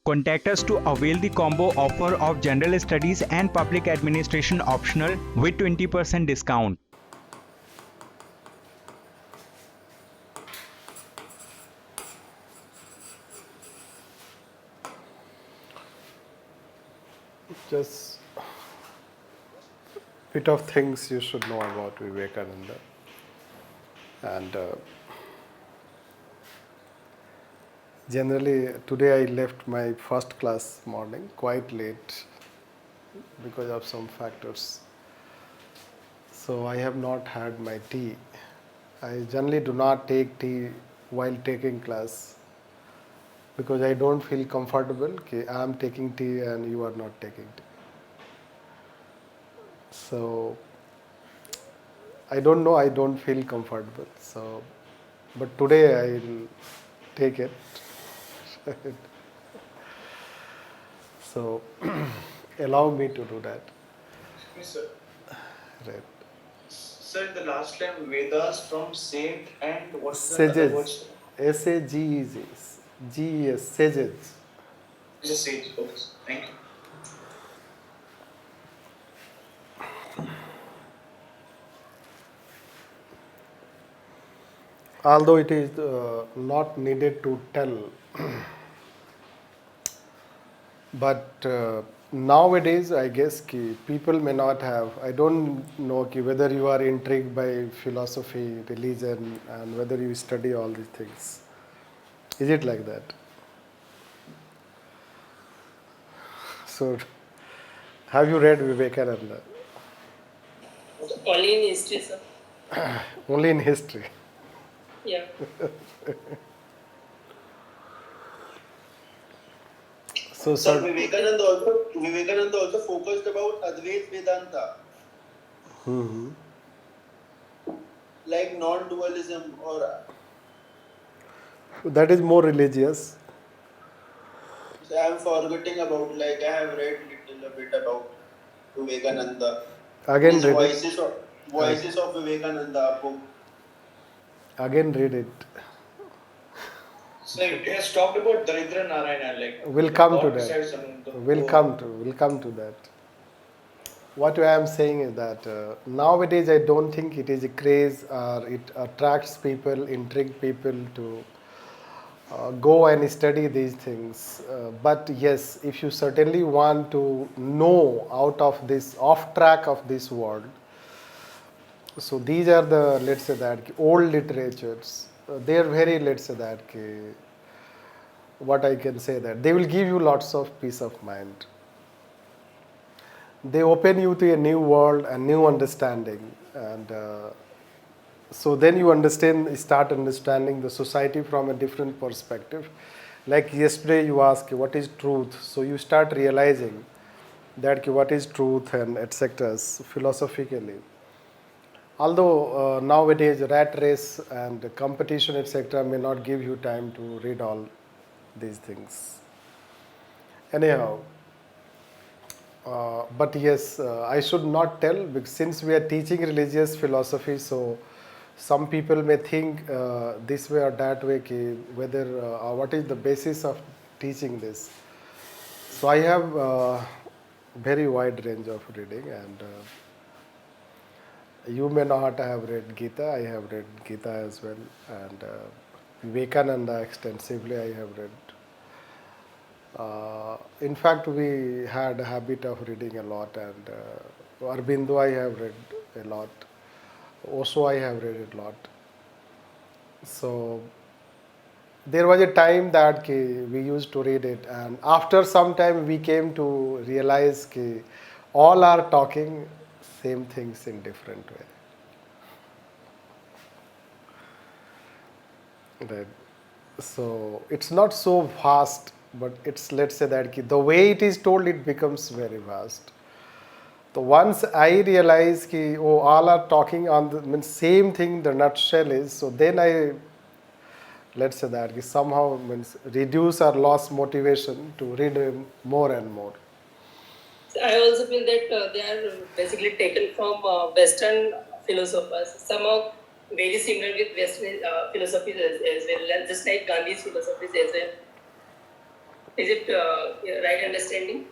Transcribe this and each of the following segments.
Contact us to avail the combo offer of General Studies and Public Administration optional with 20% discount. Just bit of things you should know about Vivekananda. And generally, today I left my first class morning quite late because of some factors. So I have not had my tea. I generally do not take tea while taking class because I don't feel comfortable. Okay, I am taking tea and you are not taking tea. So I don't know. I don't feel comfortable. So, but today I'll take it. So allow me to do that. Yes, sir. Right. Sir, the last time Vedas from Saint and what's the other Sages. words? Sages. Sages. It's a sage. Okay, thank you. Although it is not needed to tell, but nowadays I guess people may not have. I don't know whether you are intrigued by philosophy, religion, and whether you study all these things. Is it like that? So, have you read Vivekananda? Only in history, sir. Only in history. Yeah. So, Sir, Vivekananda also focused about Advait Vedanta, like non-dualism or that is more religious. I am forgetting about, like I have read little a bit about Vivekananda. Again, His read it. voices of Vivekananda book. Again, read it. So it has talked about Daridra Narayana, like We'll the come God to that. besides the We'll poor. come to that. What I am saying is that nowadays I don't think it is a craze or it attracts people, intrigue people to go and study these things. But yes, if you certainly want to know out of this off track of this world, so these are the, let's say that old literatures. They are very, let's say that what I can say that they will give you lots of peace of mind. They open you to a new world and new understanding, and so then you start understanding the society from a different perspective. Like yesterday you asked what is truth, so you start realizing that what is truth and etc. philosophically. Although nowadays rat race and competition etc. may not give you time to read all these things. Anyhow, but yes, I should not tell because since we are teaching religious philosophy, so some people may think this way or that way, whether what is the basis of teaching this. So I have very wide range of reading, and you may not have read Gita. I have read Gita as well, and Vivekananda extensively I have read. In fact, we had a habit of reading a lot, and Aurobindo I have read a lot. Also, I have read a lot. So there was a time that we used to read it, and after some time we came to realize all are talking same things in different way. Right. So it's not so vast, but it's, let's say that the way it is told, it becomes very vast. So once I realize oh, all are talking on the same thing, the nutshell is, so then I, let's say that somehow reduce or lost motivation to read more and more. So I also feel that they are basically taken from Western philosophers. Some are very similar with Western philosophies as well, just like Gandhi's philosophies as well. Is it right understanding?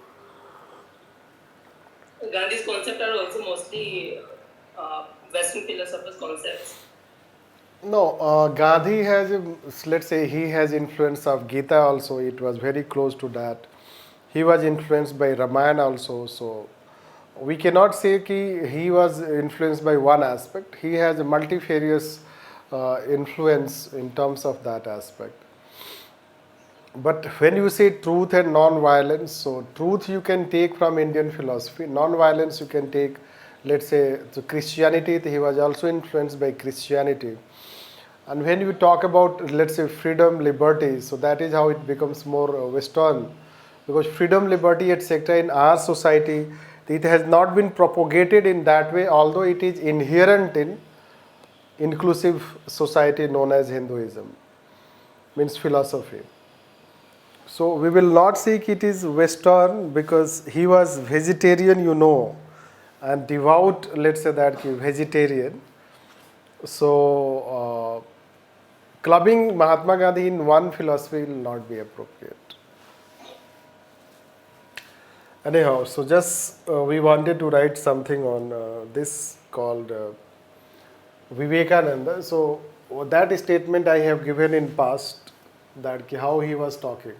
Gandhi's concepts are also mostly Western philosophers' concepts. No, Gandhi has, let's say, he has influence of Gita also. It was very close to that. He was influenced by Ramayana also. So we cannot say कि he was influenced by one aspect. He has a multifarious influence in terms of that aspect. But when you say truth and non-violence, so truth you can take from Indian philosophy, non-violence you can take, let's say, to Christianity. He was also influenced by Christianity. And when you talk about, let's say, freedom, liberty, so that is how it becomes more Western. Because freedom, liberty, etc., in our society, it has not been propagated in that way, although it is inherent in inclusive society known as Hinduism, means philosophy. So we will not say it is Western because he was vegetarian, and devout, let's say that vegetarian. So clubbing Mahatma Gandhi in one philosophy will not be appropriate. Anyhow, so just we wanted to write something on this called Vivekananda. So that statement I have given in past, that how he was talking.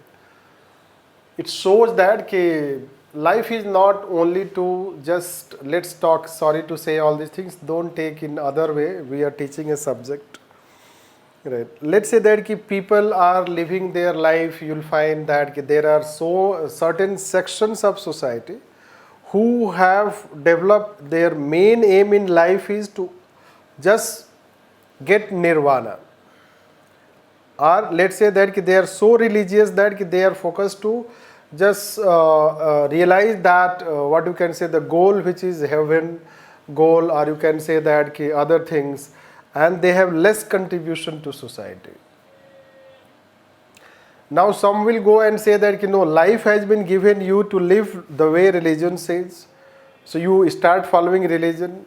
It shows that life is not only to just let's talk. Sorry to say all these things. Don't take in other way. We are teaching a subject. Right. Let's say that people are living their life. You'll find that there are so certain sections of society who have developed their main aim in life is to just get nirvana. Or let's say that they are so religious that they are focused to just realize that what you can say the goal, which is heaven goal, or you can say that other things, and they have less contribution to society. Now some will go and say that life has been given you to live the way religion says, so you start following religion.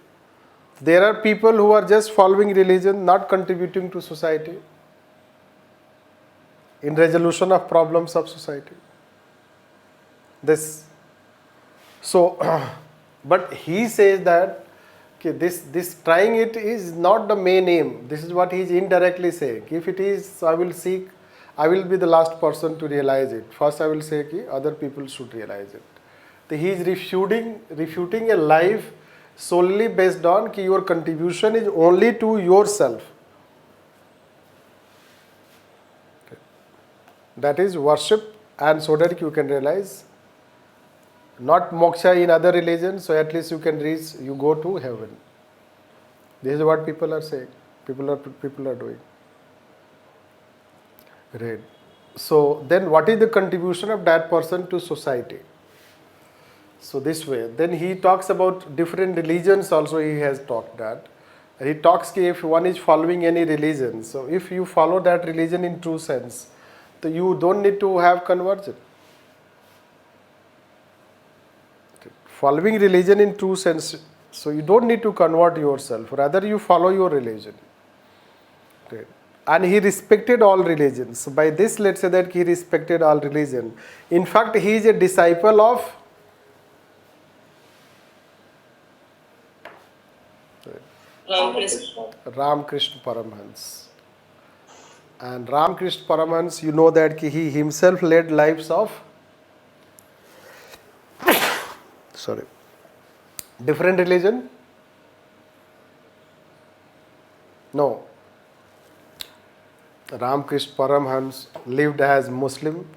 There are people who are just following religion, not contributing to society in resolution of problems of society. So but he says that this trying it is not the main aim. This is what he is indirectly saying. If it is, I will be the last person to realize it. First I will say other people should realize it. So he is refuting a life solely based on your contribution is only to yourself. That is worship, and so that you can realize not moksha in other religions, so at least you can reach, you go to heaven. This is what people are saying. People are doing. Right. So then what is the contribution of that person to society? So this way. Then he talks about different religions also. He has talked that. And he talks if one is following any religion. So if you follow that religion in true sense, so you don't need to have conversion. Following religion in true sense, so you don't need to convert yourself. Rather you follow your religion. Okay. And he respected all religions. So by this, let's say that he respected all religion. In fact, he is a disciple of Ramakrishna Paramhans. And Ramakrishna Paramhans, you know that he himself led lives of different religion? No. Ramakrishna Paramhans lived as Muslim,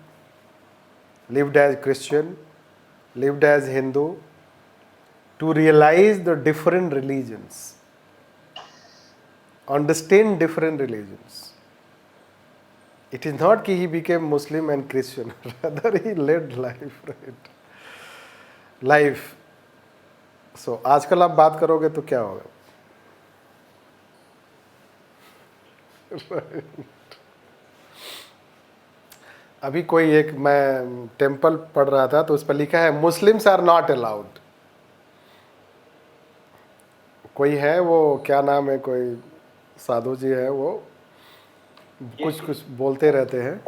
lived as Christian, lived as Hindu, to realize the different religions, understand different religions. It is not that he became Muslim and Christian, rather he led life, right? Life. So आजकल आप बात करोगे तो क्या होगा? अभी कोई एक मैं टेम्पल पढ़ रहा था तो उस पर लिखा है मुस्लिम्स आर नॉट अलाउड. कोई है वो क्या नाम है, कोई साधु जी है, वो कुछ बोलते रहते हैं.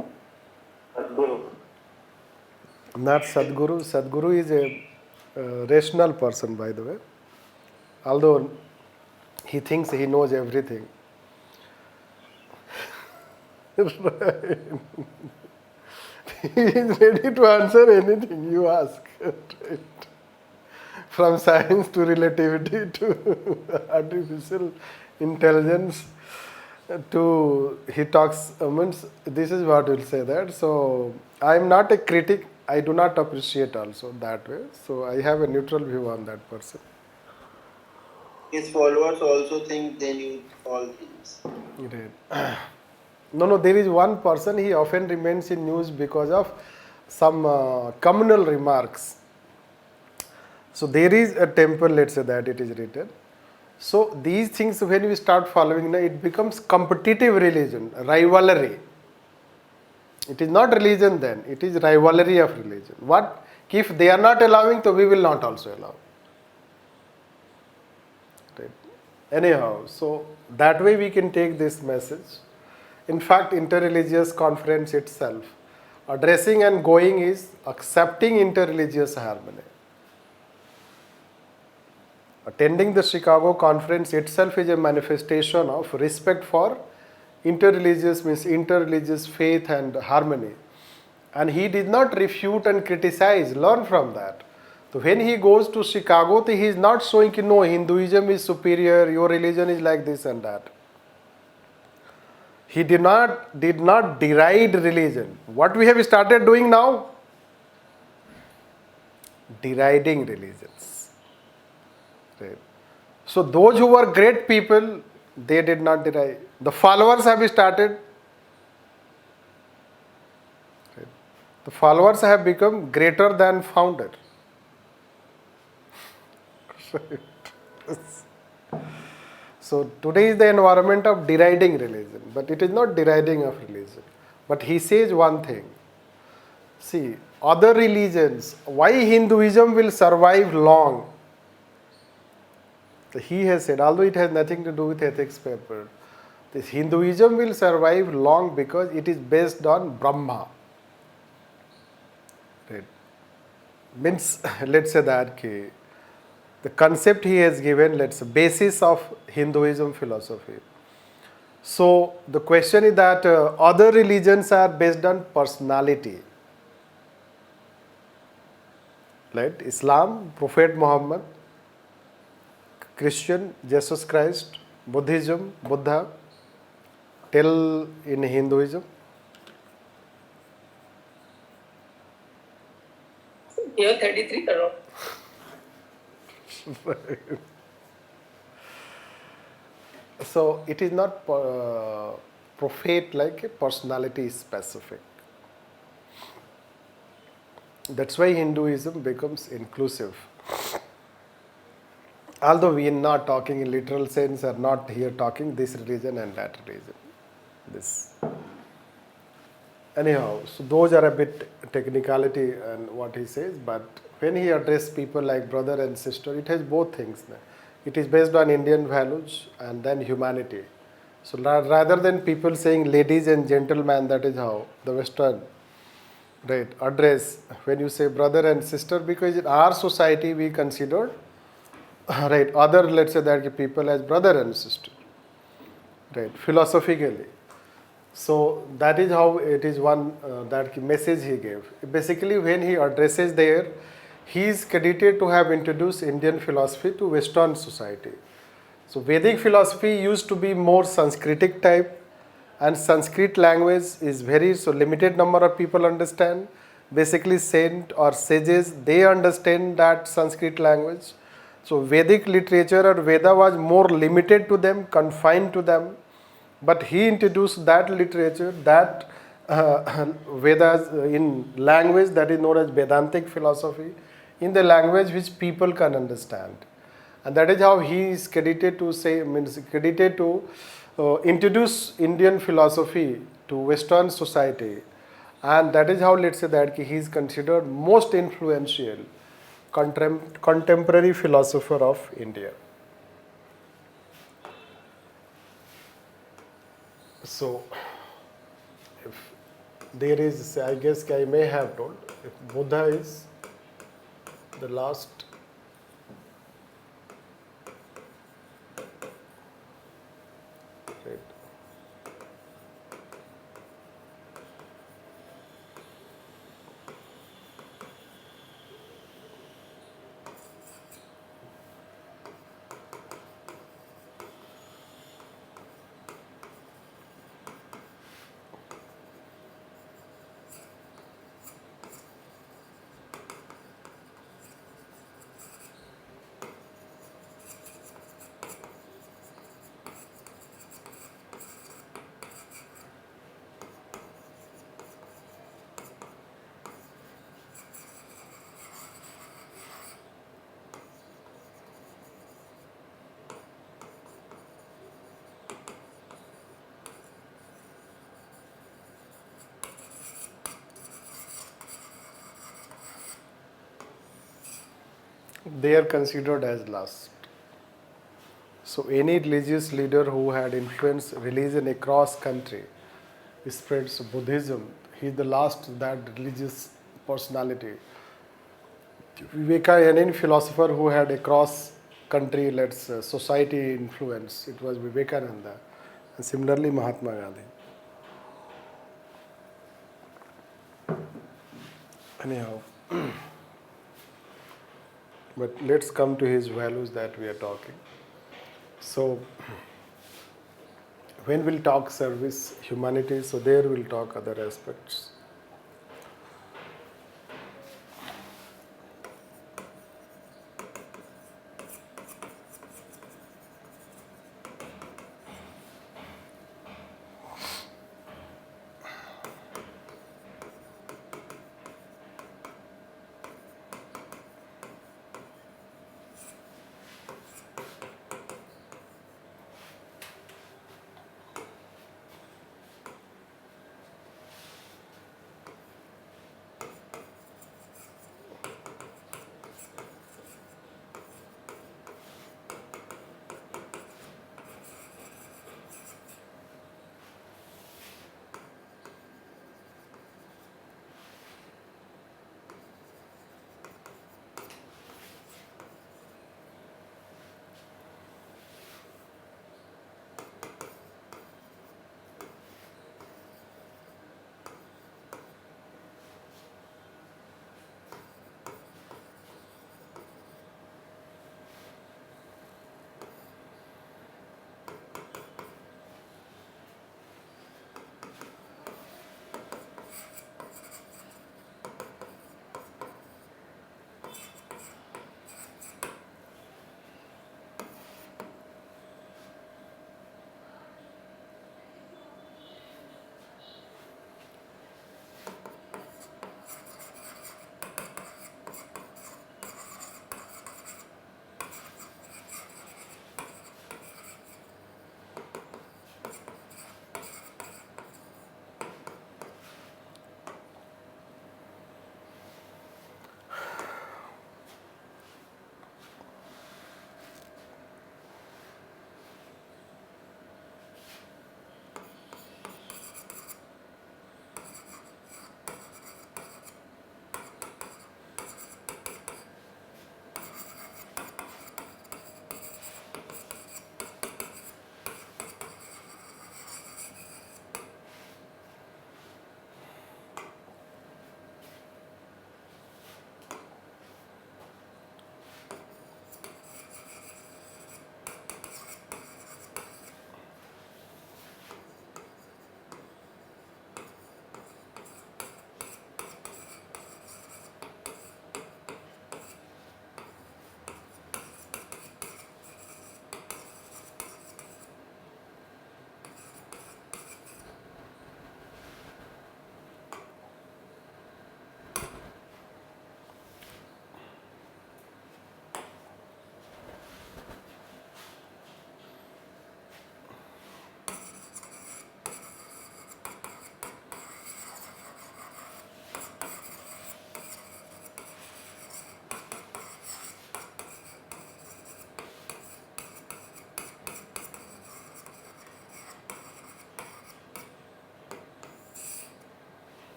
Not Sadhguru. Sadhguru is a rational person, by the way. Although he thinks he knows everything. He is ready to answer anything you ask. Right? From science to relativity to artificial intelligence to he talks means this is what will say that. So I am not a critic. I do not appreciate also that way. So I have a neutral view on that person. His followers also think they knew all things. Right. No, there is one person, he often remains in news because of some communal remarks. So there is a temple, let's say that it is written. So these things, when we start following, it becomes competitive religion, rivalry. It is not religion then, it is rivalry of religion. What? If they are not allowing, so we will not also allow. Right. Anyhow, so that way we can take this message. In fact, interreligious conference itself, addressing and going is accepting interreligious harmony. Attending the Chicago conference itself is a manifestation of respect for interreligious, means interreligious faith and harmony. And he did not refute and criticize, learn from that. So when he goes to Chicago, he is not showing that no, Hinduism is superior, your religion is like this and that. He did not deride religion. What we have started doing now? Deriding religions. Right. So those who were great people, they did not deride. The followers have started. Right. The followers have become greater than founder. Right. So today is the environment of deriding religion, but it is not deriding of religion. But he says one thing. See, other religions, why Hinduism will survive long? So he has said, although it has nothing to do with ethics paper, this Hinduism will survive long because it is based on Brahma. Right. Means, let's say that the concept he has given, let's say, basis of Hinduism philosophy. So the question is that other religions are based on personality. Right? Islam, Prophet Muhammad, Christian, Jesus Christ, Buddhism, Buddha, till in Hinduism. Here 33 around. So it is not prophet like a personality specific. That's why Hinduism becomes inclusive. Although we are not talking in literal sense, are not here talking this religion and that religion. This. Anyhow, so those are a bit technicality and what he says, but when he addresses people like brother and sister, it has both things. It is based on Indian values and then humanity. So rather than people saying ladies and gentlemen, that is how the Western address, when you say brother and sister, because in our society we consider other, let's say that people as brother and sister, philosophically. So that is how it is one that message he gave. Basically, when he addresses there, he is credited to have introduced Indian philosophy to Western society. So Vedic philosophy used to be more Sanskritic type, and Sanskrit language is very limited number of people understand. Basically, saint or sages, they understand that Sanskrit language. So Vedic literature or Veda was more limited to them, confined to them. But he introduced that literature, that Vedas in language that is known as Vedantic philosophy, in the language which people can understand. And that is how he is credited to introduce Indian philosophy to Western society. And that is how, let's say that he is considered most influential contemporary philosopher of India. So, there is, I guess I may have told, if Buddha is the last right, they are considered as last. So any religious leader who had influenced religion across country spreads Buddhism. He is the last that religious personality. Vivekananda, any philosopher who had across country, society influence, it was Vivekananda, and similarly Mahatma Gandhi. Anyhow, but let's come to his values that we are talking. So, when we'll talk service, humanity, so there we'll talk other aspects.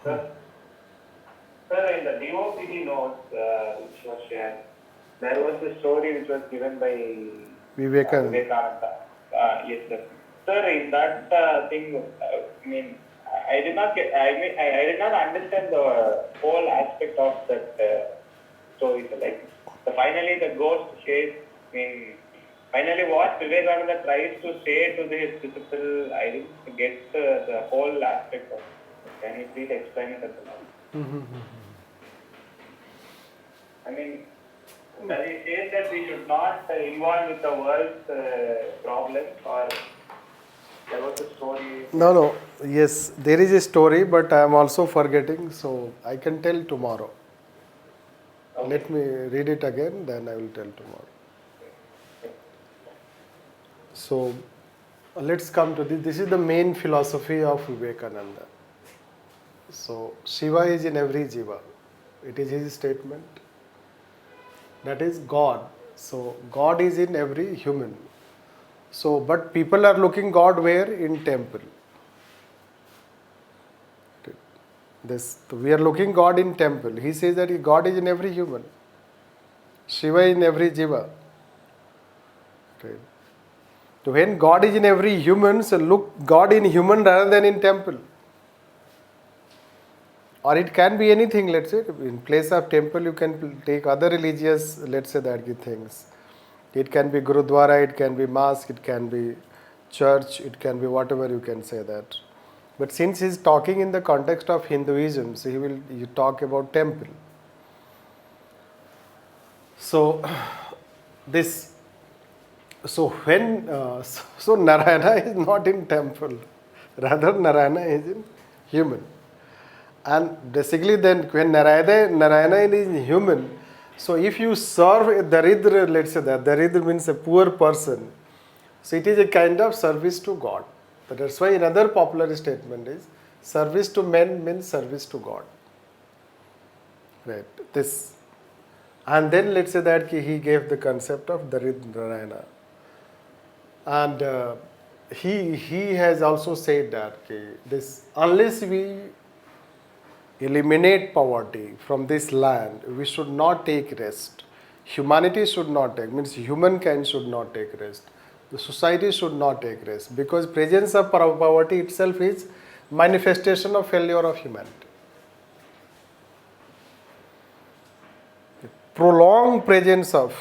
Sir, sir, in the DOPD notes which was shared, there was a story which was given by Vivekananda. Vivekananda. Yes, sir. Sir, in that thing, I mean, I did not get. I did not understand the whole aspect of that story. So, like, finally, the ghost says. I mean, finally, what Vivekananda tries to say to this disciple, I didn't get the whole aspect of it. Can you please explain it at all? I mean, does he say that we should not involve with the world's problems, or there was a story? No. Yes, there is a story, but I am also forgetting, so I can tell tomorrow. Okay. Let me read it again, then I will tell tomorrow. So, let's come to this. This is the main philosophy of Vivekananda. So, Shiva is in every jiva. It is his statement. That is God. So, God is in every human. So, but people are looking God where? In temple. We are looking God in temple. He says that God is in every human. Shiva in every jiva. Right. So when God is in every human, so look God in human rather than in temple. Or it can be anything, let's say, in place of temple you can take other religious, let's say that things. It can be Gurudwara, it can be mosque, it can be church, it can be whatever you can say that. But since he is talking in the context of Hinduism, so you talk about temple. So when Narayana is not in temple, rather Narayana is in human. And basically then when Narayana is human, so if you serve a Daridra, let's say that, Daridra means a poor person, so it is a kind of service to God. But that's why another popular statement is, service to men means service to God. Right, this. And then let's say that he gave the concept of Daridra Narayana. And he has also said that this, unless we eliminate poverty from this land, we should not take rest. Humanity should not take, means humankind should not take rest. The society should not take rest, because presence of poverty itself is manifestation of failure of humanity. Prolonged presence of,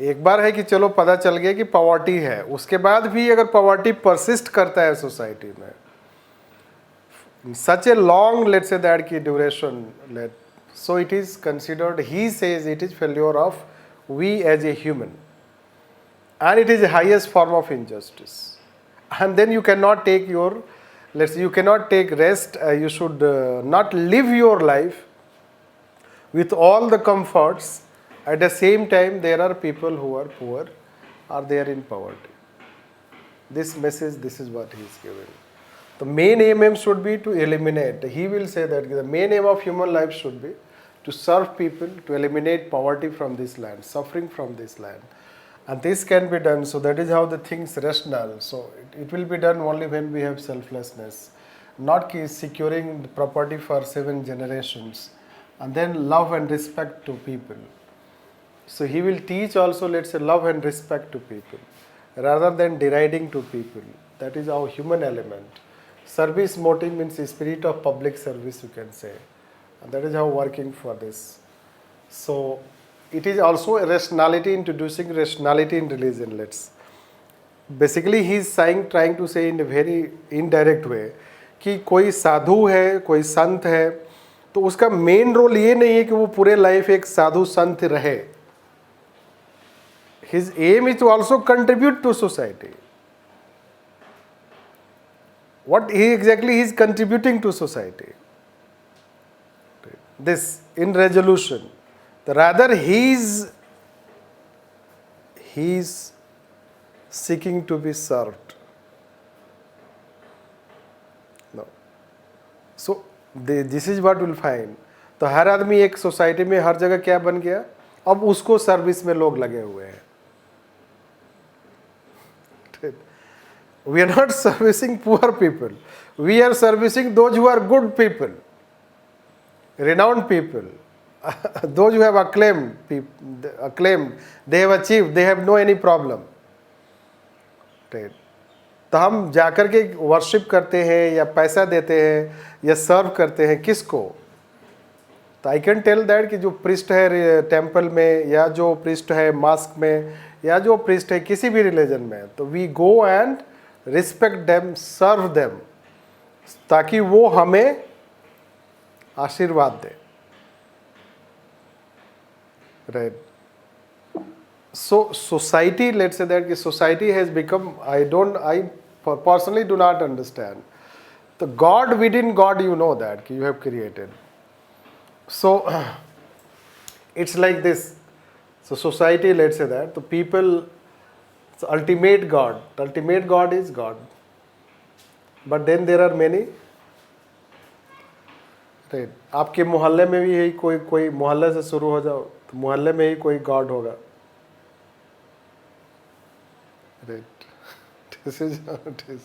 एक बार है कि चलो पता चल गया कि poverty है, उसके बाद भी अगर पॉवर्टी परसिस्ट करता है सोसाइटी में, such a long, let's say that ki duration, so it is considered, he says it is failure of we as a human, and it is the highest form of injustice. And then you cannot take your, you cannot take rest, you should not live your life with all the comforts. At the same time, there are people who are poor, or they are in poverty. This message, this is what he is giving. The main aim should be to eliminate. He will say that the main aim of human life should be to serve people, to eliminate poverty from this land, suffering from this land. And this can be done, so that is how the things rational. So it will be done only when we have selflessness, not securing the property for 7 generations, and then love and respect to people. So he will teach also, let's say, love and respect to people, rather than deriding to people. That is our human element. Service motive means the spirit of public service, you can say. And that is how working for this. So it is also a rationality, introducing rationality in religion. Basically he is trying to say in a very indirect way कि कोई साधु है, कोई संत है, तो उसका main role ये नहीं है कि वो पूरे लाइफ एक साधु संत रहे. His aim is to also contribute to society. What exactly he is contributing to society? This in resolution. Rather he is seeking to be served. No. So this is what we'll find. तो हर आदमी एक society में हर जगह क्या बन गया, अब उसको सर्विस में लोग लगे हुए हैं. We are not servicing poor people. We are servicing those who are good people, renowned people, those who have acclaimed, they have achieved, they have no any problem. Right. तो हम जाकर के वर्शिप करते हैं या पैसा देते हैं या सर्व करते हैं किसको? तो आई कैन टेल दैट कि जो प्रिस्ट है टेम्पल में या जो प्रिस्ट है मास्क में या जो प्रिस्ट है किसी भी रिलीजन में, तो we go and respect them, serve them, ताकि वो हमें आशीर्वाद दे. Right. So society, let's say that society has become, I personally do not understand. The God within God, you know that you have created. So it's like this. So society, let's say that the people, so ultimate God is God. But then there are many. Right. आपके मोहल्ले में भी यही कोई मोहल्ले से शुरू हो जाओ तो मोहल्ले में ही कोई गॉड होगा. Right. This is how it is.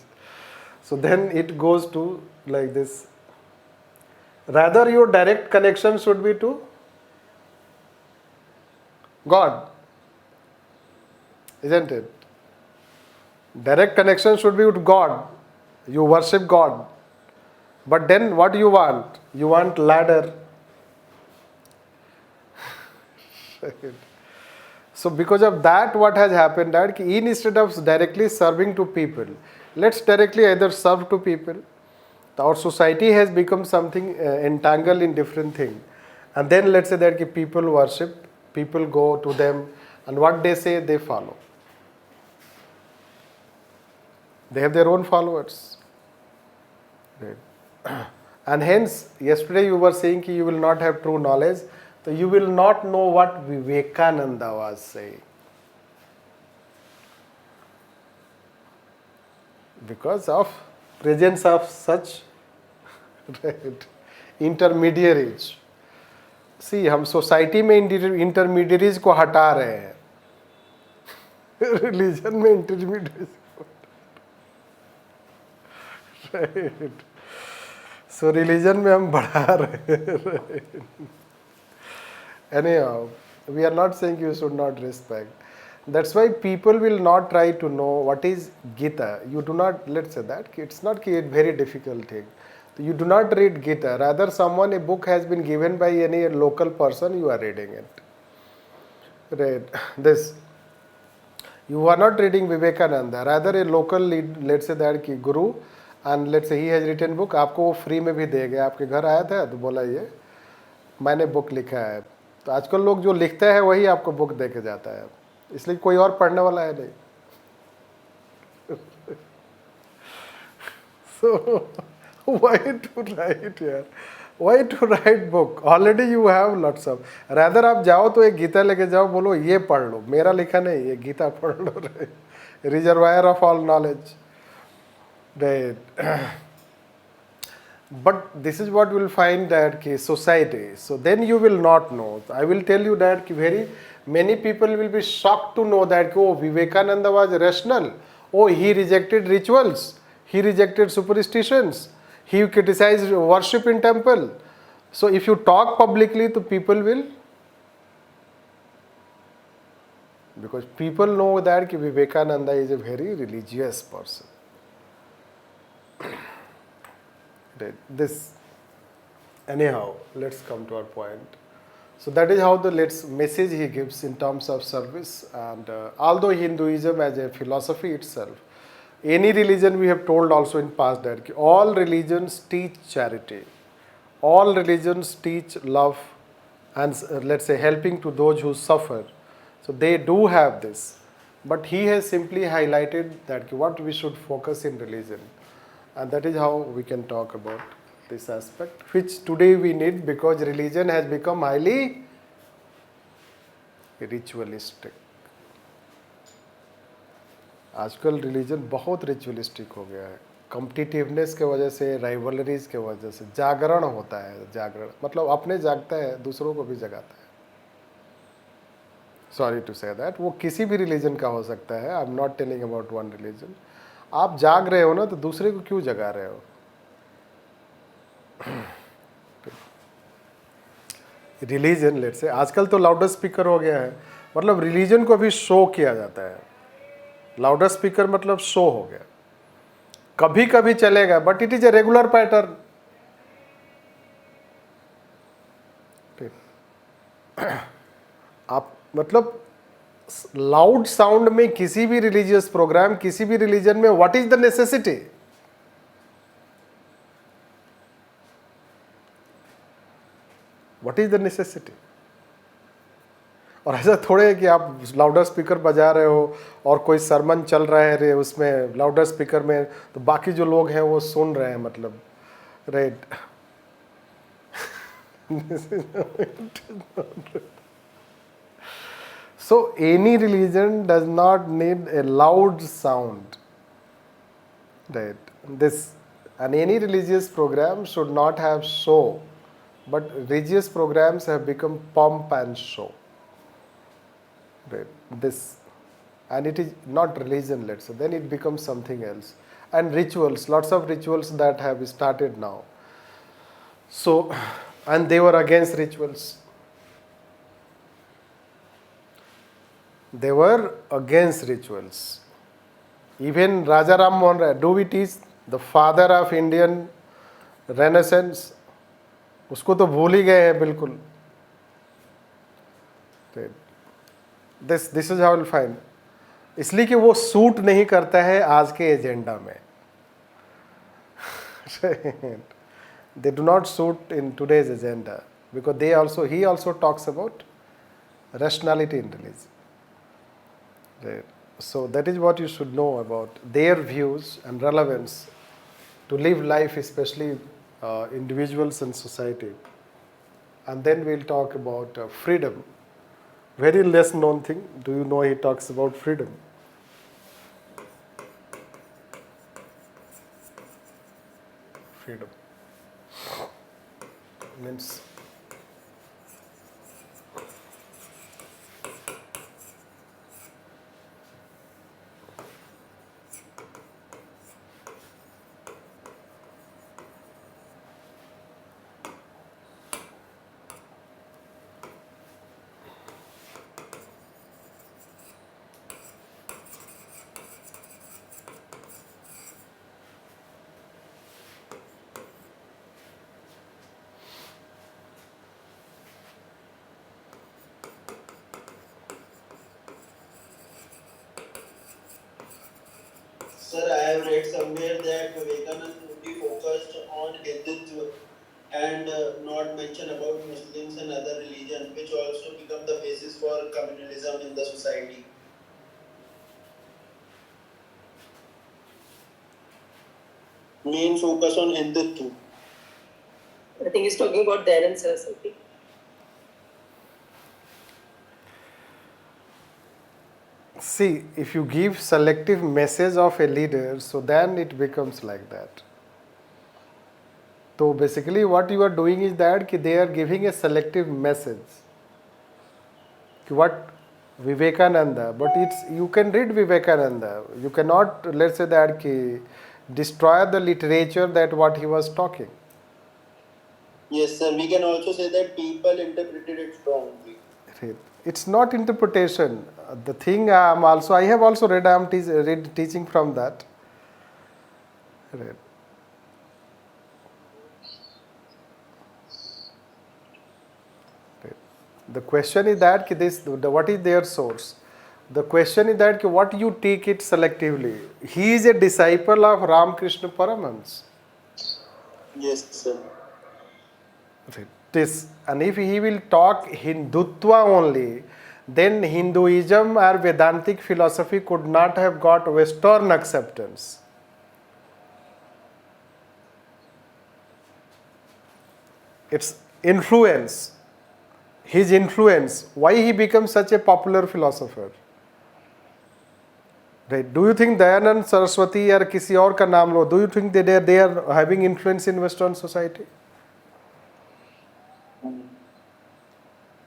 So then it goes to like this. Rather, your direct connection should be to God, isn't it? Direct connection should be with God. You worship God. But then what you want? You want ladder. So because of that, what has happened that instead of directly serving to people, let's directly either serve to people. Our society has become something entangled in different things. And then let's say that people worship, people go to them, and what they say, they follow. They have their own followers. Right. And hence, yesterday you were saying that you will not have true knowledge. So you will not know what Vivekananda was saying. Because of presence of such right, intermediaries. See, हम society में intermediaries को हटा रहे हैं, religion में intermediaries को. Right. सो religion में हम बढ़ा रहे हैं. Anyhow, we are not saying you should not respect. That's why people will not try to know what is Gita. You do not, let's say that, it's not a very difficult thing. You do not read Gita. Rather, a book has been given by any local person, you are reading it. Right. This. You are not reading Vivekananda. Rather, a local, let's say that guru, and let's say he has written book, आपको वो free में भी देगा. आपके घर आया था तो बोला ये मैंने बुक लिखा है. तो आजकल लोग जो लिखते हैं वही आपको बुक दे के जाता है, इसलिए कोई और पढ़ने वाला है नहीं. So why to write here? Why to write book? Already you have lots of. Rather आप जाओ तो एक गीता लेके जाओ, बोलो ये पढ़ लो, मेरा लिखा नहीं, ये गीता पढ़ लो. Reservoir of all knowledge. Right. But this is what we will find that society. So then you will not know. I will tell you that very many people will be shocked to know that oh, Vivekananda was rational. Oh, he rejected rituals. He rejected superstitions. He criticized worship in temple. So if you talk publicly to people will, because people know that Vivekananda is a very religious person. This, anyhow, let's come to our point. So that is how the message he gives in terms of service. And although Hinduism as a philosophy itself, any religion we have told also in past that all religions teach charity, all religions teach love, and let's say helping to those who suffer. So they do have this, but he has simply highlighted that what we should focus in religion. And that is how we can talk about this aspect, which today we need because religion has become highly ritualistic. आजकल religion बहुत ritualistic हो गया है, competitiveness के वजह से, rivalries के वजह से. जागरण होता है, जागरण मतलब अपने जागता है, दूसरों को भी जगाता है. सॉरी टू से दैट, वो किसी भी रिलीजन का हो सकता है. I am not telling about one religion. आप जाग रहे हो ना, तो दूसरे को क्यों जगा रहे हो? रिलीजन लेट से आजकल तो लाउडर स्पीकर हो गया है, मतलब रिलीजन को भी शो किया जाता है. लाउडर स्पीकर मतलब शो हो गया, कभी कभी चलेगा but it is a regular pattern. आप मतलब लाउड साउंड में किसी भी रिलीजियस प्रोग्राम, किसी भी रिलीजन में what is the necessity? What is the necessity? और ऐसा थोड़े है कि आप लाउडर स्पीकर बजा रहे हो और कोई सरमन चल रहा है रे उसमें लाउडर स्पीकर में, तो बाकी जो लोग हैं वो सुन रहे हैं, मतलब right. So any religion does not need a loud sound, right? This and any religious program should not have show, but religious programs have become pomp and show, right? This, and it is not religion, let's say, then it becomes something else. And rituals, lots of rituals that have started now. So, and they were against rituals. They were against rituals. Even Raja Ram Mohan Rai, do we teach the father of Indian Renaissance? उसको तो भूल ही गए हैं बिल्कुल. This is how you'll find. इसलिए कि वो suit नहीं करता है आज के एजेंडा में. They do not suit in today's agenda because he also talks about rationality in religion. Right. So that is what you should know about their views and relevance to live life, especially individuals and society. And then we'll talk about freedom. Very less known thing. Do you know he talks about freedom? Freedom means Sir, I have read somewhere that Vivekananda only focused on Hindutva and not mention about Muslims and other religions, which also become the basis for communalism in the society. Main focus on Hindutva. I think he's talking about Dayanand Saraswati. see, if you give selective message of a leader, so then it becomes like that. So basically what you are doing is that they are giving a selective message. What Vivekananda, but you can read Vivekananda. You cannot, let's say that destroy the literature that what he was talking. Yes, sir. We can also say that people interpreted it wrongly. It's not interpretation. The thing I have also read, I am teaching from that. Right. The question is that what is their source? The question is that what you take it selectively. He is a disciple of Ramakrishna Paramhans. Yes, sir. And if he will talk Hindutva only, then Hinduism or Vedantic philosophy could not have got Western acceptance. Its influence, his influence, why he becomes such a popular philosopher. Right? Do you think Dayanand Saraswati or किसी और का नाम लो, do you think they are having influence in Western society?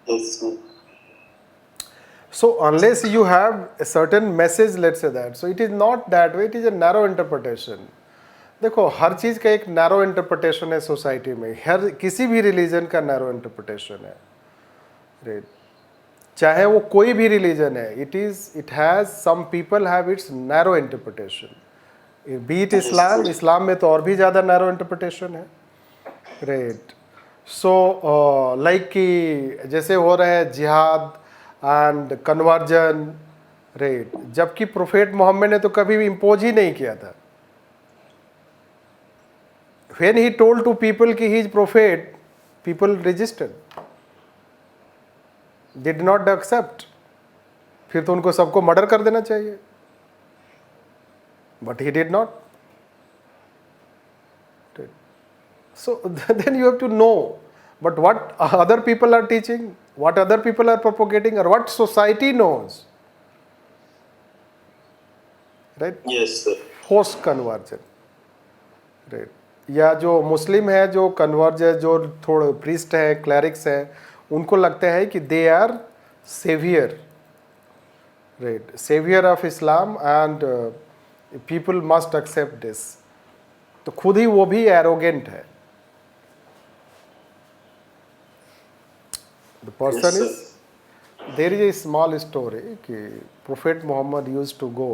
Yes, sir. So unless you have a certain message, let's say that, so it is not that way, it is a narrow interpretation. देखो, हर चीज़ का एक narrow interpretation है society में, हर किसी भी religion का narrow interpretation है, right. चाहे वो कोई भी रिलीजन है, it has some people have its narrow interpretation. But Islam, इस्लाम में तो और भी ज़्यादा नैरो इंटरप्रिटेशन है, राइट। सो लाइक कि जैसे हो रहा है जिहाद एंड कन्वर्जन, राइट, जबकि प्रोफेट मोहम्मद ने तो कभी भी इम्पोज ही नहीं किया था। When he told to people कि he is prophet, people resisted, did not accept. फिर तो उनको सबको मर्डर कर देना चाहिए, but he did not. So then you have to know, but what other people are teaching, what other people are propagating, or what society knows, right? Yes, sir. Post conversion, right? या जो मुस्लिम है, जो converge है, जो थोड़े priest है, clerics है, उनको लगता है कि they are saviour, right, saviour of Islam and people must accept this. तो खुद ही वो भी एरोगेंट है। The person is, there is a small story कि prophet Muhammad used to go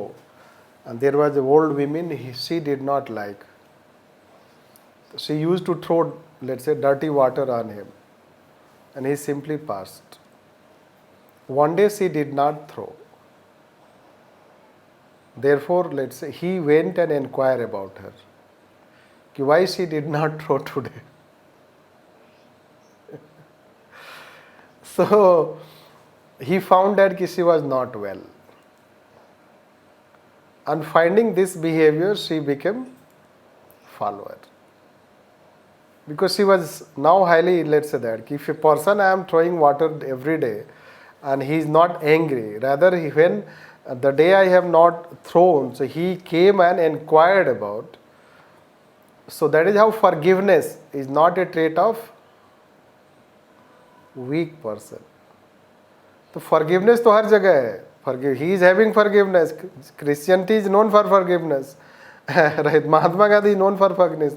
and there was a old women she did not like. She used to throw, let's say, dirty water on him, and he simply passed. One day she did not throw. Therefore, let's say, he went and inquired about her. Why she did not throw today? So, he found that she was not well. And finding this behavior, she became follower. Because she was now highly, let's say that, if a person I am throwing water every day and he is not angry, rather when the day I have not thrown, so he came and inquired about. So that is how forgiveness is not a trait of weak person. तो forgiveness तो हर जगह है. He is having forgiveness. Christianity is known for forgiveness. Right, Mahatma Gandhi is known for forgiveness,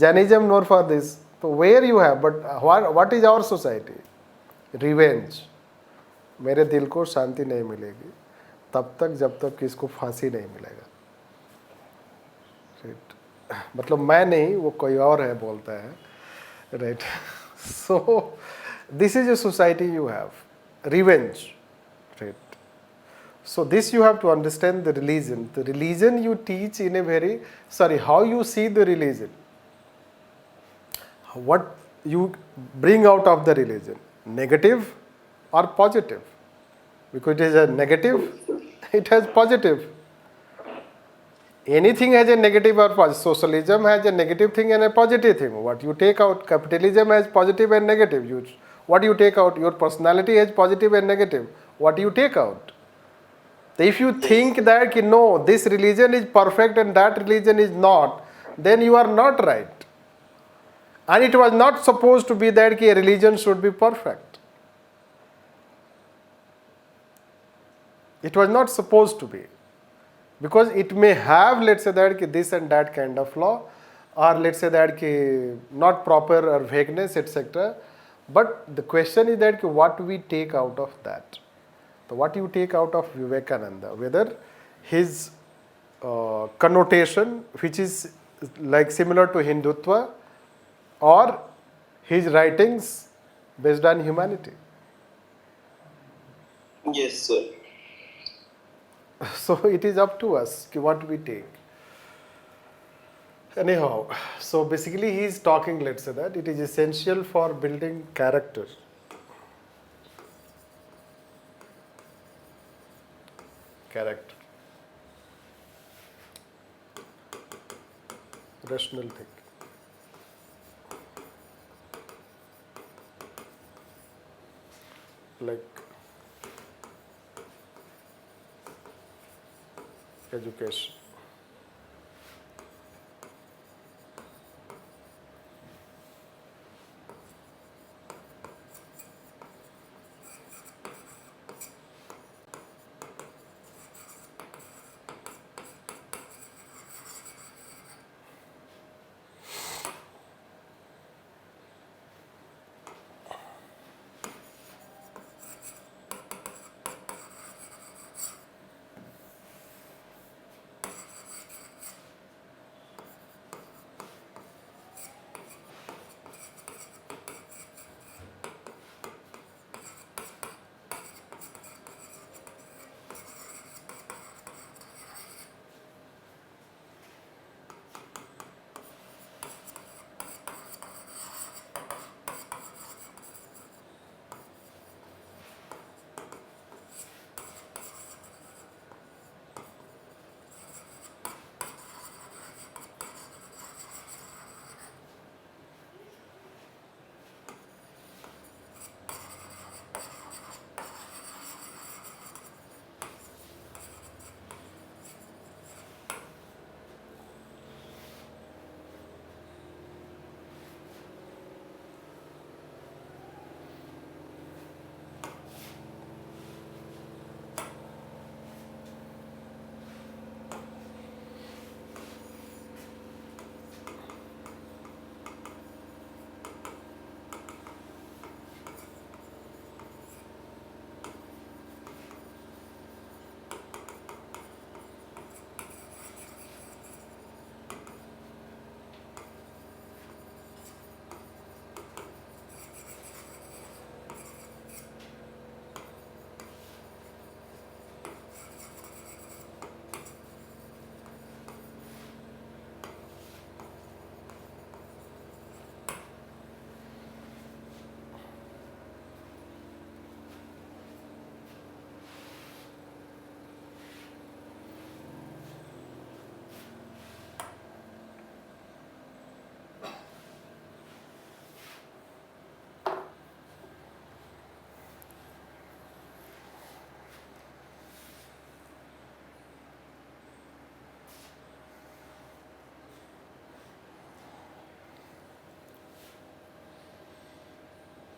Jainism known for this. So where you have, but what is our society? Revenge. मेरे दिल को शांति नहीं मिलेगी तब तक जब तक कि इसको फांसी नहीं मिलेगा, राइट, मतलब मैं नहीं, वो कोई और है बोलता है, right. So this is a society you have, revenge, right. So this you have to understand the religion. The religion you teach in a very, how you see the religion. What you bring out of the religion, negative or positive. Because it is a negative, it has positive. Anything has a negative or positive. Socialism has a negative thing and a positive thing. What you take out, capitalism has positive and negative. What you take out, your personality has positive and negative. What you take out. If you think that no, this religion is perfect and that religion is not, then you are not right. And it was not supposed to be that a religion should be perfect. It was not supposed to be. Because it may have, let's say that this and that kind of law, or let's say that not proper or vagueness, etc. But the question is that what we take out of that. So what you take out of Vivekananda, whether his connotation, which is like similar to Hindutva, or his writings based on humanity. Yes, sir. So it is up to us what we take. Anyhow, so basically he is talking, let's say that it is essential for building character. Character, rational thinking. Like education.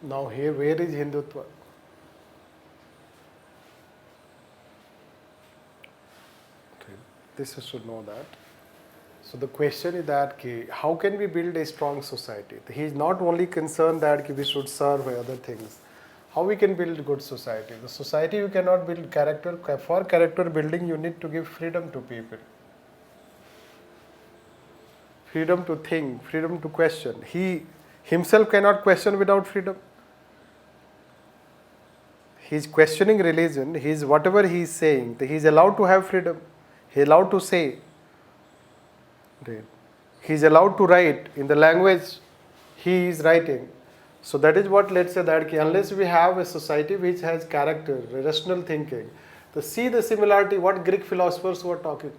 Now here, where is Hindutva? Okay. This you should know that. So the question is that how can we build a strong society? He is not only concerned that we should serve other things. How we can build good society? The society you cannot build character. For character building, you need to give freedom to people. Freedom to think, freedom to question. He himself cannot question without freedom. He is questioning religion. He is whatever he is saying. He is allowed to have freedom. He is allowed to say. He is allowed to write in the language he is writing. So that is what, let's say that unless we have a society which has character, rational thinking, to see the similarity what Greek philosophers were talking.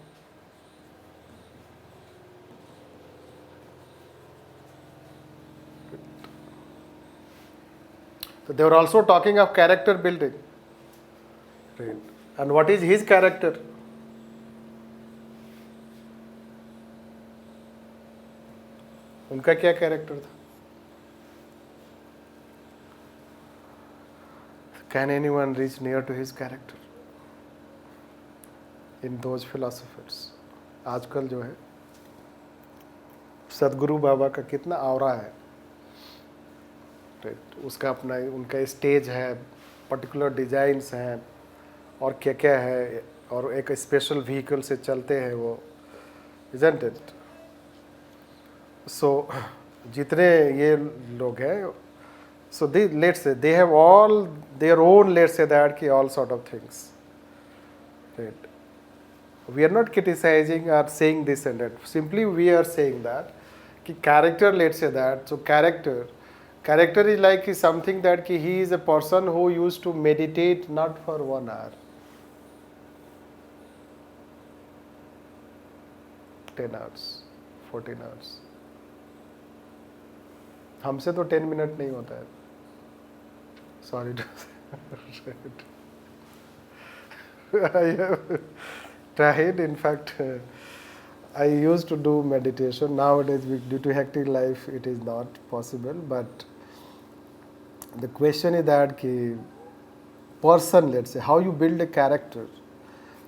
So they were also talking of character building. Right. And what is his character? उनका क्या character था? Can anyone reach near to his character in those philosophers? आजकल जो है सदगुरु बाबा का कितना आवरा है, उसका अपना उनका स्टेज है, पर्टिकुलर डिजाइन्स हैं और क्या क्या है, और एक स्पेशल व्हीकल से चलते हैं वो, isn't it? So जितने ये लोग हैं, so they, let's say they have all their own, let's say that all sort of things. Right. We are not criticizing or saying this and that. Simply we are saying that character, let's say that. So character is like something that he is a person who used to meditate not for 1 hour, 10 hours, 14 hours. हमसे तो 10 minute नहीं होता है. Sorry to say. I have tried. In fact, I used to do meditation. Nowadays, due to hectic life, it is not possible. But the question is that person, let's say, how you build a character.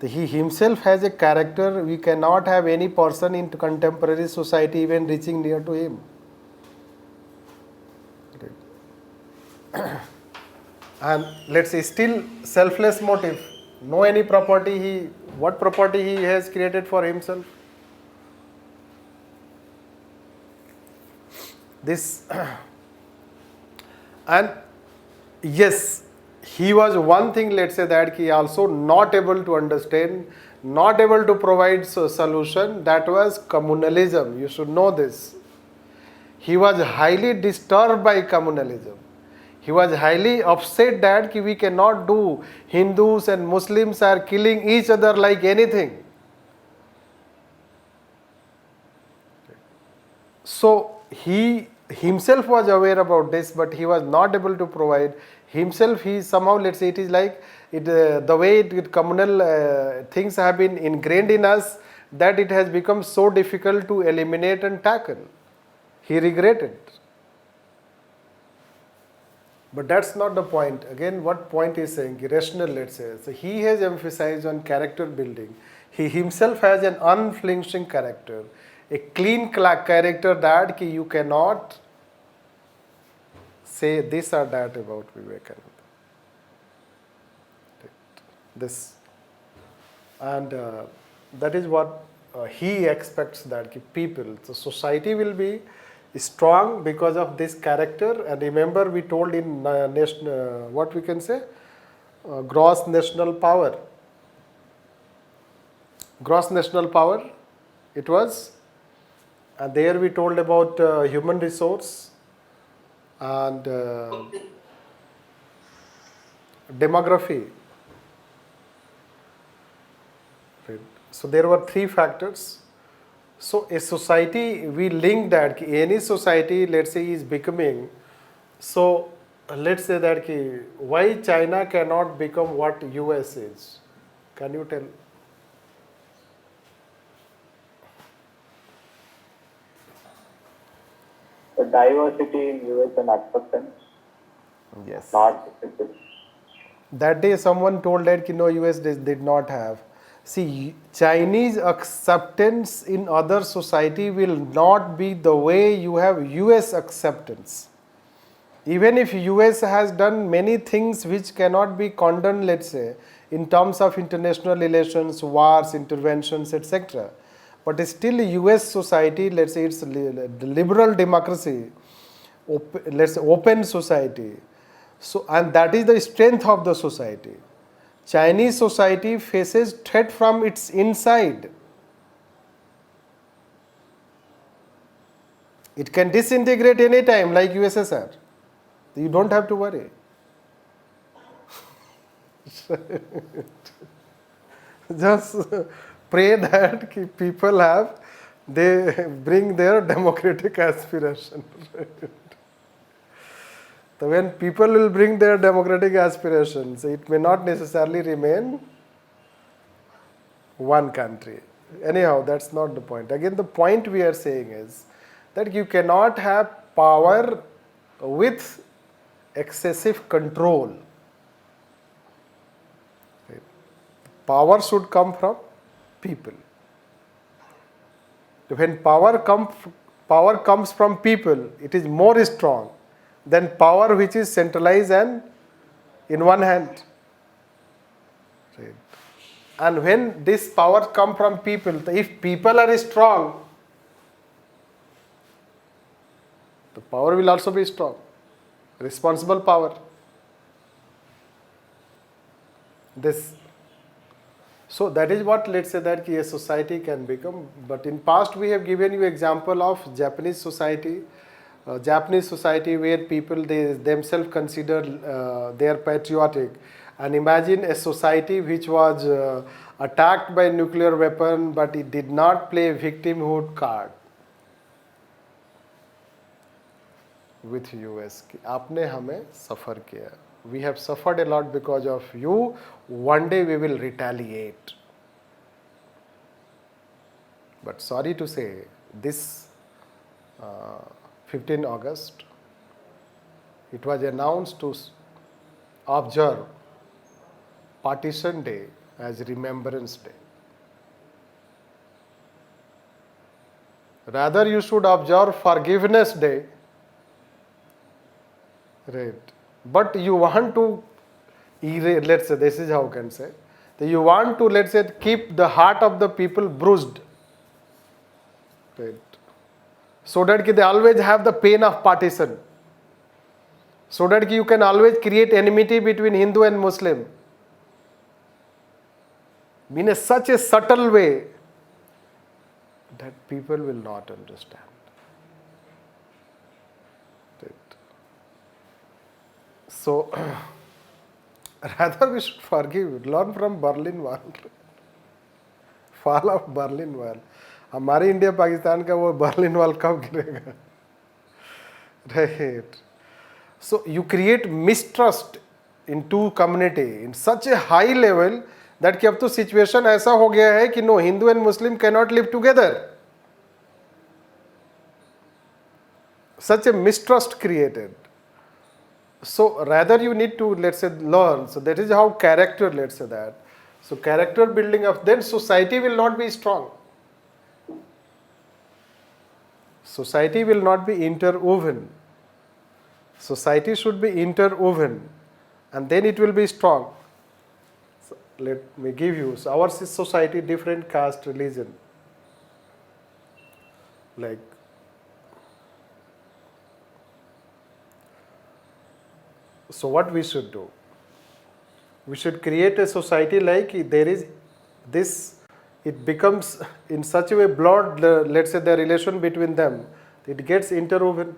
He himself has a character. We cannot have any person in contemporary society even reaching near to him. And let's say still selfless motive, no any property, what property he has created for himself? This and yes, he was one thing, let's say that he also not able to understand, not able to provide solution, that was communalism. You should know this. He was highly disturbed by communalism. He was highly upset that we cannot do. Hindus and Muslims are killing each other like anything. So he himself was aware about this, but he was not able to provide. Himself, he somehow, let's say, it is like the way communal things have been ingrained in us, that it has become so difficult to eliminate and tackle. He regretted. But that's not the point. Again, what point is saying? Rational, let's say. So he has emphasized on character building. He himself has an unflinching character, a clean character that you cannot say this or that about Vivekananda. This. And that is what he expects, that people, so society will be strong because of this character. And remember, we told in what we can say, gross national power. Gross national power, it was. And there we told about human resource and demography. Right. So there were 3 factors. So a society, we link that any society, let's say, is becoming. So let's say that why China cannot become what US is. Can you tell? The diversity in US and acceptance. Yes. not. That day someone told that ki no, US did not have. See, Chinese acceptance in other society will not be the way you have US acceptance. Even if US has done many things which cannot be condoned, let's say, in terms of international relations, wars, interventions, etc. But still US society, let's say it's liberal democracy, let's say open society. So, and that is the strength of the society. Chinese society faces threat from its inside. It can disintegrate any time like USSR. You don't have to worry. Just pray that people they bring their democratic aspiration. So when people will bring their democratic aspirations, it may not necessarily remain one country. Anyhow, that's not the point. Again, the point we are saying is that you cannot have power with excessive control. Power should come from people. When power comes from people, it is more strong than power which is centralized and in one hand. Right. And when this power comes from people, if people are strong, the power will also be strong. Responsible power. So that is what, let's say, that a society can become. But in past we have given you example of Japanese society. Japanese society where people they themselves consider they are patriotic, and imagine a society which was attacked by nuclear weapon, but it did not play victimhood card with US. आपने हमें suffer किया. We have suffered a lot because of you. One day we will retaliate. But sorry to say, this 15 August, it was announced to observe Partition Day as Remembrance Day. Rather, you should observe Forgiveness Day. Right. But you want to, let's say, this is how I can say, that you want to, let's say, keep the heart of the people bruised. Right. So that they always have the pain of partition. So that you can always create enmity between Hindu and Muslim. In such a subtle way that people will not understand. Right. So, rather we should forgive, learn from Berlin Wall, fall of Berlin Wall. हमारे India Pakistan का वो Berlin wall कब गिरेगा? Right. So you create mistrust in two community in such a high level that कि अब तो situation ऐसा हो गया है कि no, Hindu and Muslim cannot live together. Such a mistrust created. So rather you need to, let's say, learn. So that is how character, let's say that. So character building of, then society will not be strong. Society will not be interwoven. Society should be interwoven, and then it will be strong. So let me give you. So our society, different caste, religion. Like, so what we should do? We should create a society like there is this. It becomes in such a way blood, let's say the relation between them, it gets interwoven.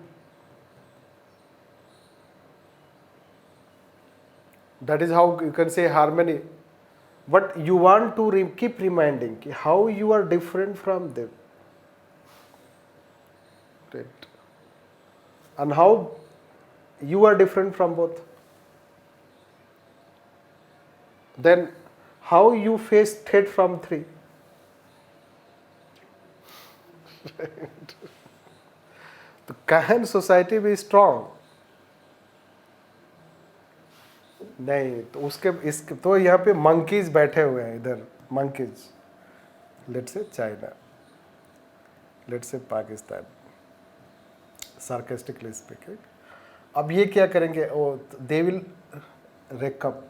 That is how you can say harmony. But you want to keep reminding how you are different from them. Right. And how you are different from both. Then how you face threat from three. Can society be strong? नहीं तो उसके इसके तो यहाँ पे monkeys बैठे हुए हैं इधर, monkeys, let's say China, let's say Pakistan, sarcastically speaking. अब ये क्या करेंगे, they will रेकअप,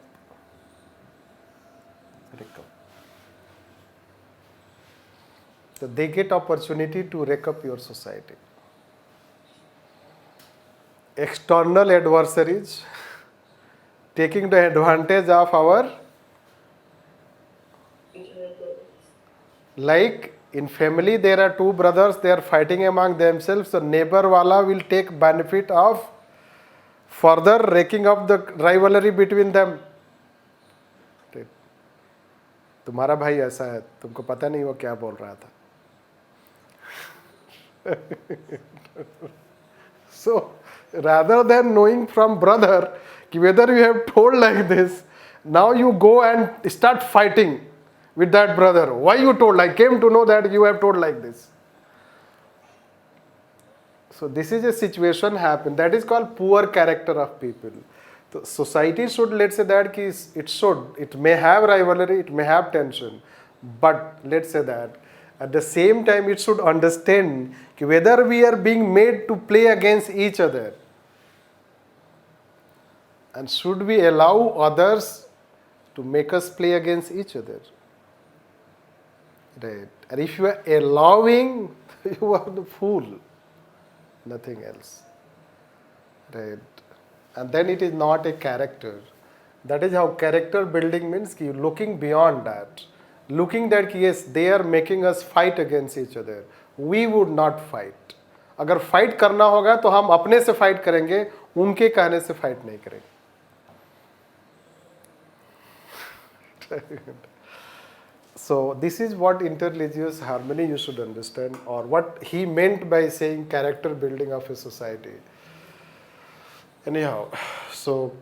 so they get opportunity to wreck up your society. External adversaries taking the advantage of our, like in family there are two brothers, they are fighting among themselves, so neighbor wala will take benefit of further raking up the rivalry between them. तुम्हारा भाई ऐसा है, तुमको पता नहीं वो क्या बोल रहा था. So rather than knowing from brother whether you have told like this, now you go and start fighting with that brother. Why you told? I came to know that you have told like this. So this is a situation happen, that is called poor character of people. So society should, let's say that it may have rivalry, it may have tension, but let's say that at the same time it should understand whether we are being made to play against each other, and should we allow others to make us play against each other. Right. And if you are allowing, you are the fool, nothing else. Right. And then it is not a character. That is how character building means, कि looking beyond that, looking that yes, they are making us fight against each other, we would not fight. अगर fight करना होगा तो हम अपने से fight करेंगे, उनके कहने से fight नहीं करेंगे. So this is what interreligious harmony you should understand, or what he meant by saying character building of a society. Anyhow, so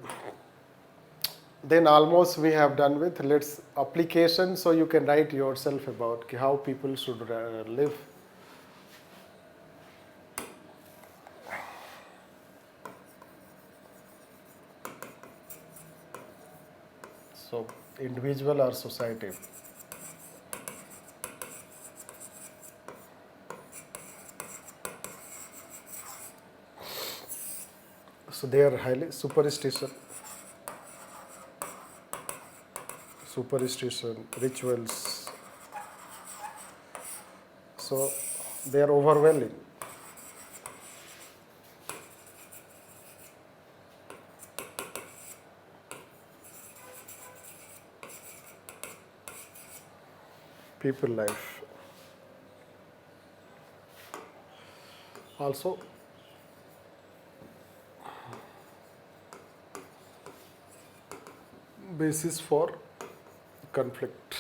then almost we have done with, let's application, so you can write yourself about how people should live. So individual or society. So they are highly superstition, rituals. So they are overwhelming. People life. Also, basis for conflict.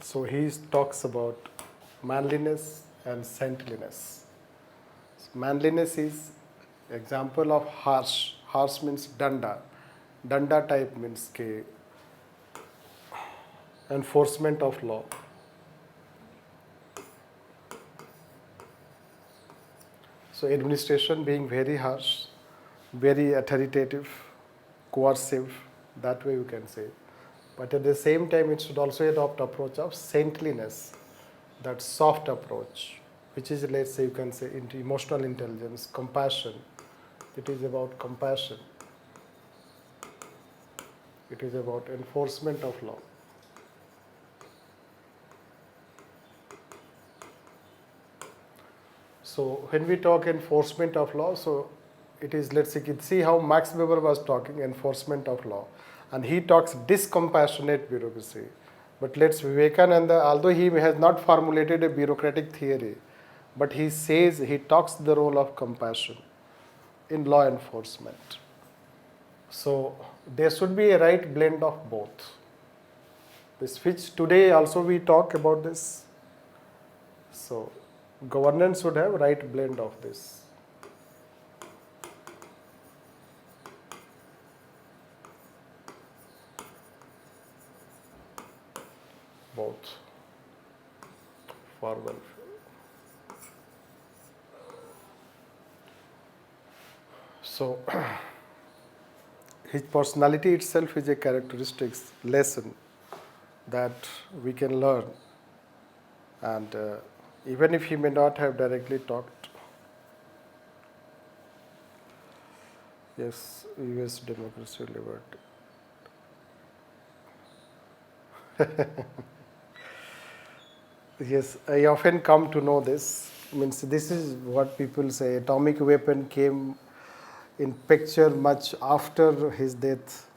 So he talks about manliness and saintliness. So manliness is example of harsh. Harsh means danda. Danda type means ke enforcement of law. So administration being very harsh, very authoritative, coercive, that way you can say. But at the same time, it should also adopt approach of saintliness, that soft approach, which is, let's say, you can say into emotional intelligence, compassion. It is about compassion. It is about enforcement of law. So when we talk enforcement of law, so it is, let's see how Max Weber was talking enforcement of law, and he talks discompassionate bureaucracy. But let's Vivekananda, although he has not formulated a bureaucratic theory, but he says, he talks the role of compassion in law enforcement. So there should be a right blend of both. This which today also we talk about this. So governance should have right blend of this. Both for welfare. So his personality itself is a characteristics lesson that we can learn, and even if he may not have directly talked. Yes, US democracy, liberty. Yes, I often come to know this. Means this is what people say. Atomic weapon came in picture much after his death.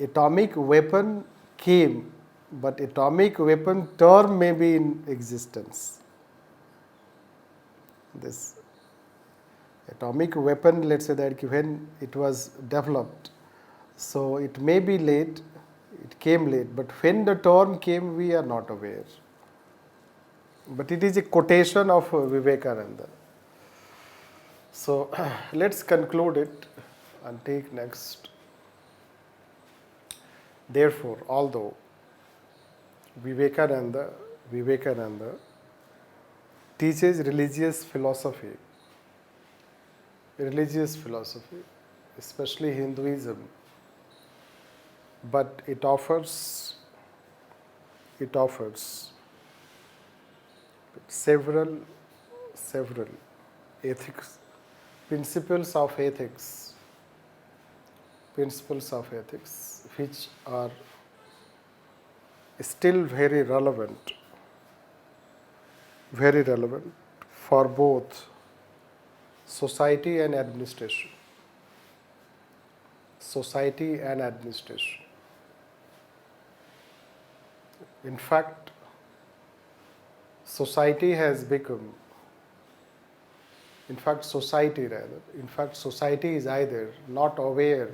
Atomic weapon came, but atomic weapon term may be in existence. This atomic weapon, let's say that when it was developed, so it may be late, it came late, but when the term came, we are not aware. But it is a quotation of Vivekananda. So let's conclude it and take next. Therefore, although Vivekananda teaches religious philosophy, especially Hinduism, but it offers several ethics, principles of ethics, which are still very relevant for both society and administration. In fact, society is either not aware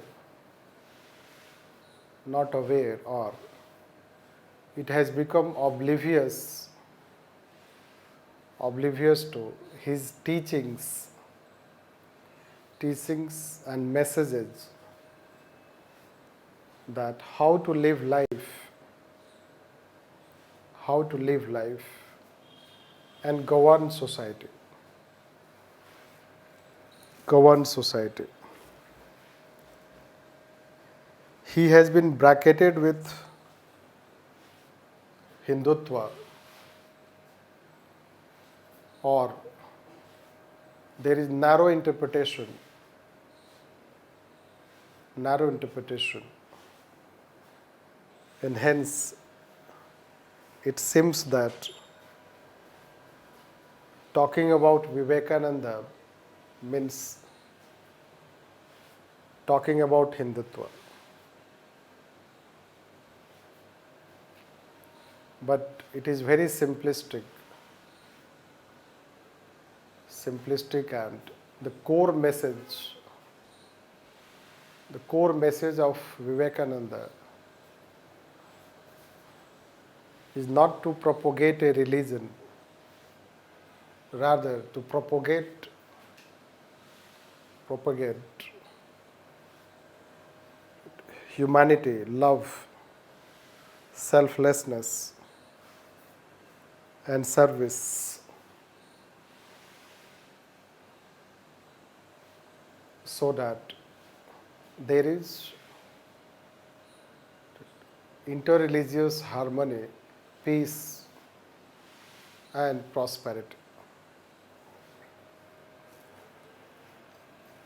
or it has become oblivious to his teachings and messages that how to live life and govern society. He has been bracketed with Hindutva, or there is narrow interpretation, and hence it seems that talking about Vivekananda means talking about Hindutva. But it is very simplistic, and the core message of Vivekananda is not to propagate a religion, rather to propagate humanity, love, selflessness, and service. So that there is interreligious harmony, peace, and prosperity.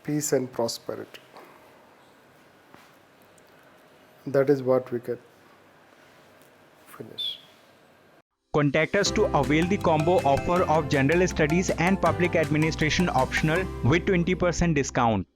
Peace and prosperity. That is what we can finish. Contact us to avail the combo offer of General Studies and Public Administration optional with 20% discount.